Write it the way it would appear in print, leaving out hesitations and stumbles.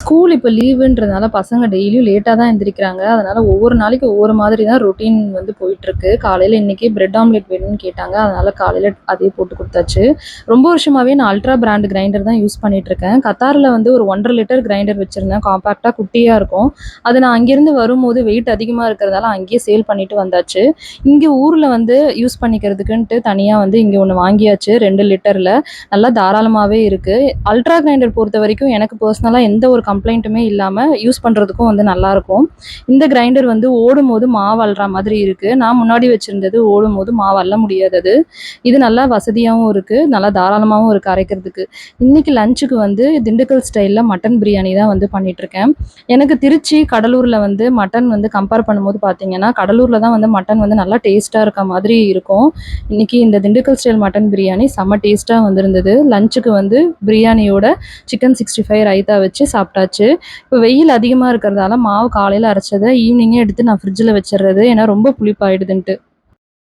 School இப்போ லீவுன்றதுனால பசங்க டெய்லியும் லேட்டா தான் எந்திரிக்கிறாங்க. அதனால ஒவ்வொரு நாளைக்கு ஒவ்வொரு மாதிரி தான் ரொட்டீன் வந்து போயிட்டுருக்கு. காலையில இன்னைக்கு பிரெட் ஆம்லெட் வேணும்னு கேட்டாங்க. அதனால காலையில அதே போட்டு குடுத்தாச்சு. ரொம்ப வருஷமாவே நான் அல்ட்ரா பிராண்ட் கிரைண்டர் தான் யூஸ் பண்ணிட்டுருக்கேன். கத்தார்ல வந்து ஒரு 1 1/2 லிட்டர் கிரைண்டர் வச்சிருந்தேன். காம்பேக்ட்டா குட்டியா இருக்கும். அது நான் அங்கேருந்து வரும்போது வெயிட் அதிகமா இருக்கிறதால அங்கேயே சேல் பண்ணிட்டு வந்தாச்சு. இங்க ஊர்ல வந்து யூஸ் பண்ணிக்கிறதுக்குன்ட்டு தனியா வந்து இங்க ஒண்ணு வாங்கியாச்சு 2 லிட்டர்ல. நல்லா தாராளமாவே இருக்கு. அல்ட்ரா கிரைண்டர் பொறுத்தவரைக்கும் எனக்கு பர்சனலா எந்த ஒரு கம்ப்ளைண்ட்டுமே இல்லாம யூஸ் பண்றதுக்கும் வந்து நல்லாருக்கும். இந்த கிரைண்டர் வந்து ஓடும்போது மாவு அள்ளுற மாதிரி இருக்கு. நான் முன்னாடி வச்சிருந்தது ஓடும்போது மாவு அள்ள முடியாது அது. இது நல்லா வசதியாவும் இருக்கு. நல்லா தாராளமாவும் இருக்கு அரைக்கிறதுக்கு. இன்னைக்கு லஞ்சுக்கு வந்து திண்டுக்கல் ஸ்டைல்ல மட்டன் பிரியாணி தான் வந்து பண்ணிட்டுருக்கேன். எனக்கு திருச்சி, கடலூர்ல வந்து மட்டன் வந்து கம்பேர் பண்ணும்போது பார்த்தீங்கன்னா, கடலூர்ல தான் வந்து மட்டன் வந்து நல்லா டேஸ்ட்டா இருக்க மாதிரி இருக்கும். இன்னைக்கு இந்த திண்டுக்கல் ஸ்டைல் மட்டன் பிரியாணி செம்ம டேஸ்ட்டா வந்திருந்தது. லஞ்சுக்கு வந்து பிரியாணியோட சிக்கன் 65 ரைத்தா வச்சு சாப்பிட்டாச்சு. இப்போ வெயில் அதிகமா இருக்கிறதால மாவு காலையில அரைச்சத ஈவினிங்கே எடுத்து நான் ஃப்ரிட்ஜில வச்சுர்றது. ஏன்னா ரொம்ப புளிப்பாயிடுதுன்ட்டு.